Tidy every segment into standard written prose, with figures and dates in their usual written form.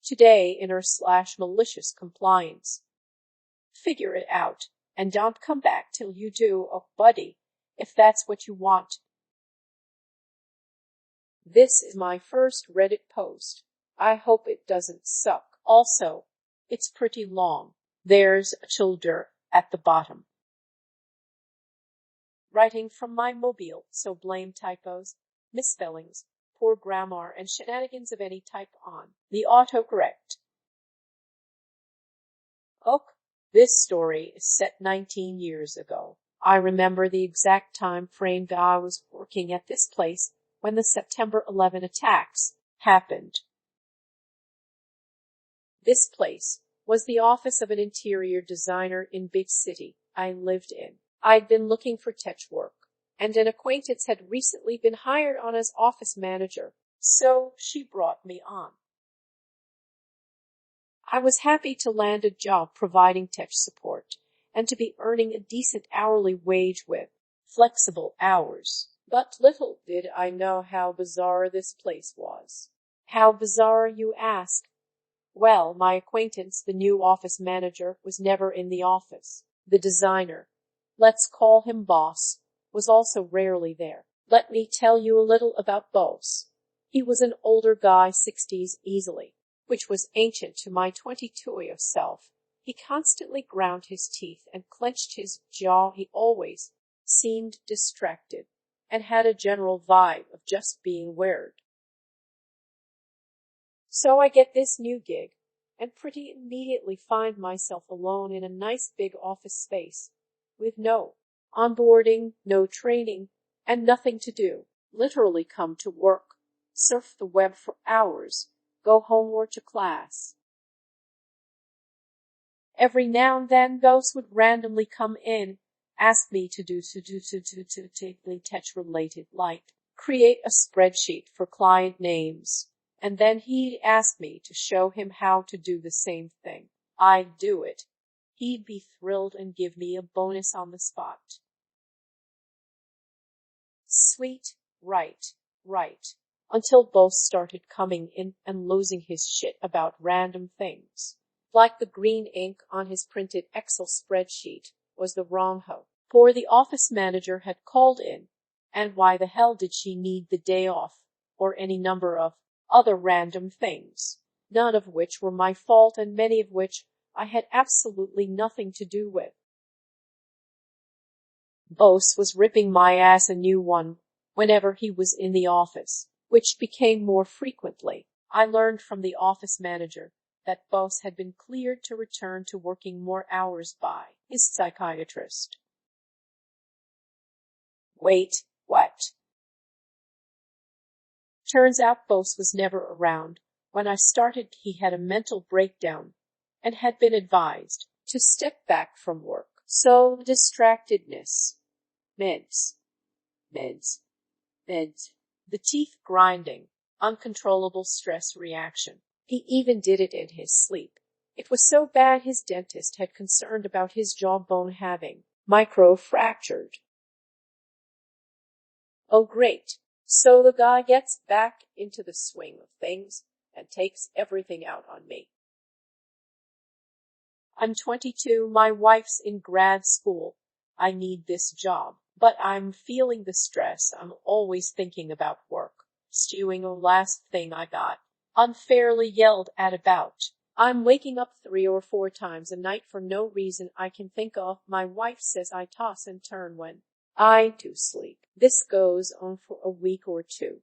today in r/malicious compliance. Figure it out, and don't come back till you do, oh buddy, if that's what you want. This is my first Reddit post. I hope it doesn't suck. Also, it's pretty long. There's a tilde at the bottom. Writing from my mobile, so blame typos, misspellings, poor grammar, and shenanigans of any type on the autocorrect. This story is set 19 years ago. I remember the exact time frame that I was working at this place when the September 11 attacks happened. This place was the office of an interior designer in big city I lived in. I'd been looking for tech work, and an acquaintance had recently been hired on as office manager, so she brought me on. I was happy to land a job providing tech support and to be earning a decent hourly wage with flexible hours. But little did I know how bizarre this place was. How bizarre, you ask? Well, my acquaintance, the new office manager, was never in the office. The designer, let's call him Boss, was also rarely there. Let me tell you a little about Boss. He was an older guy, 60s easily, which was ancient to my 22-year self. He constantly ground his teeth and clenched his jaw. He always seemed distracted and had a general vibe of just being weird. So I get this new gig and pretty immediately find myself alone in a nice big office space with no onboarding, no training, and nothing to do. Literally come to work, surf the web for hours, go home or to class. Every now and then ghosts would randomly come in, ask me to do tech-related, like create a spreadsheet for client names, and then he'd ask me to show him how to do the same thing. I'd do it. He'd be thrilled and give me a bonus on the spot. Sweet, right. Until Boss started coming in and losing his shit about random things. Like the green ink on his printed Excel spreadsheet was the wrong hoe. For the office manager had called in, and why the hell did she need the day off, or any number of other random things, none of which were my fault and many of which I had absolutely nothing to do with. Boss was ripping my ass a new one whenever he was in the office, which became more frequently. I learned from the office manager that Boss had been cleared to return to working more hours by his psychiatrist. Wait, what? Turns out Boss was never around. When I started, he had a mental breakdown and had been advised to step back from work. So distractedness. Meds. The teeth grinding. Uncontrollable stress reaction. He even did it in his sleep. It was so bad his dentist had concerned about his jawbone having micro-fractured. Oh great. So the guy gets back into the swing of things and takes everything out on me. I'm 22, my wife's in grad school. I need this job, but I'm feeling the stress. I'm always thinking about work, stewing the last thing I got unfairly yelled at about. I'm waking up 3 or 4 times a night for no reason I can think of. My wife says I toss and turn when I do sleep. This goes on for a week or 2.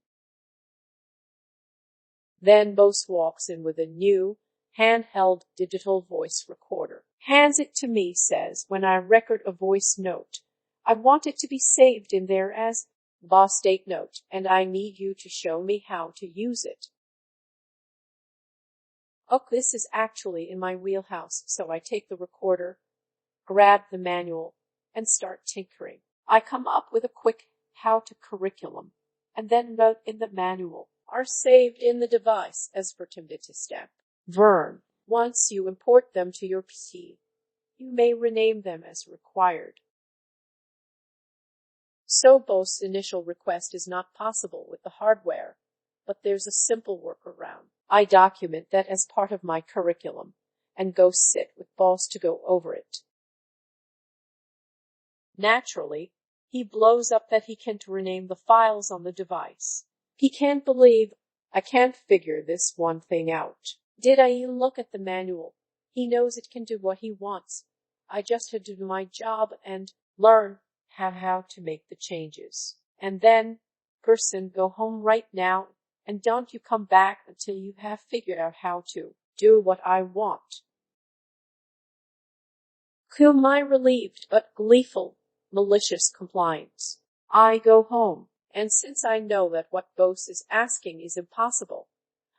Then Boss walks in with a new, handheld digital voice recorder. Hands it to me, says, when I record a voice note, I want it to be saved in there as Boss date note, and I need you to show me how to use it. Oh, this is actually in my wheelhouse, so I take the recorder, grab the manual, and start tinkering. I come up with a quick how-to curriculum, and then note in the manual are saved in the device as vertimity step. Vern. Once you import them to your PC, you may rename them as required. So Boss initial request is not possible with the hardware, but there's a simple workaround. I document that as part of my curriculum and go sit with boss to go over it. Naturally, he blows up that he can't rename the files on the device. He can't believe I can't figure this one thing out. Did I look at the manual? He knows it can do what he wants. I just had to do my job and learn how to make the changes. And then, person, go home right now, and don't you come back until you have figured out how to do what I want. Feel my relieved but gleeful, malicious compliance. I go home, and since I know that what boss is asking is impossible,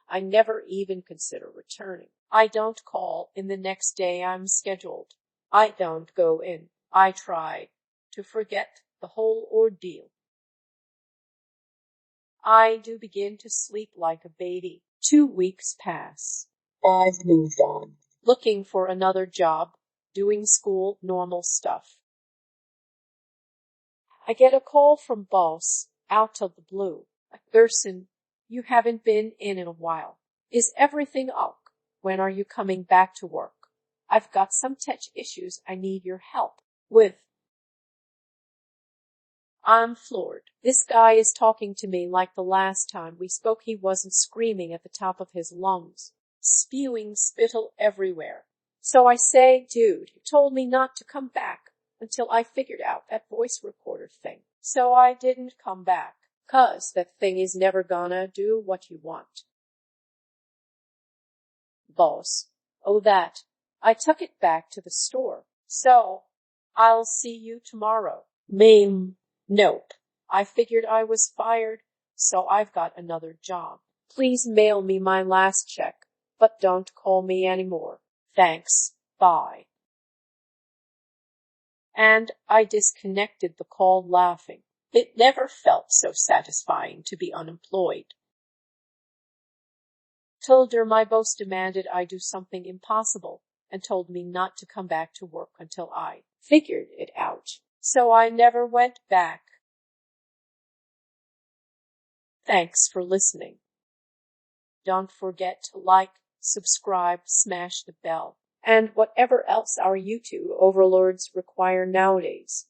I never even consider returning. I don't call in the next day I'm scheduled. I don't go in. I try to forget the whole ordeal. I do begin to sleep like a baby. 2 weeks pass. I've moved on. Looking for another job, doing school, normal stuff. I get a call from boss, out of the blue. Gerson, you haven't been in a while. Is everything ok? When are you coming back to work? I've got some tech issues I need your help with. I'm floored. This guy is talking to me like the last time we spoke he wasn't screaming at the top of his lungs, spewing spittle everywhere. So I say, dude, you told me not to come back until I figured out that voice recorder thing. So I didn't come back, 'cause that thing is never gonna do what you want. Boss, oh that. I took it back to the store. So, I'll see you tomorrow. Ma'am. Nope. I figured I was fired, so I've got another job. Please mail me my last check, but don't call me anymore. Thanks. Bye. And I disconnected the call laughing. It never felt so satisfying to be unemployed. Tilder, my boss, demanded I do something impossible and told me not to come back to work until I figured it out. So I never went back. Thanks for listening. Don't forget to like, subscribe, smash the bell, and whatever else our YouTube overlords require nowadays.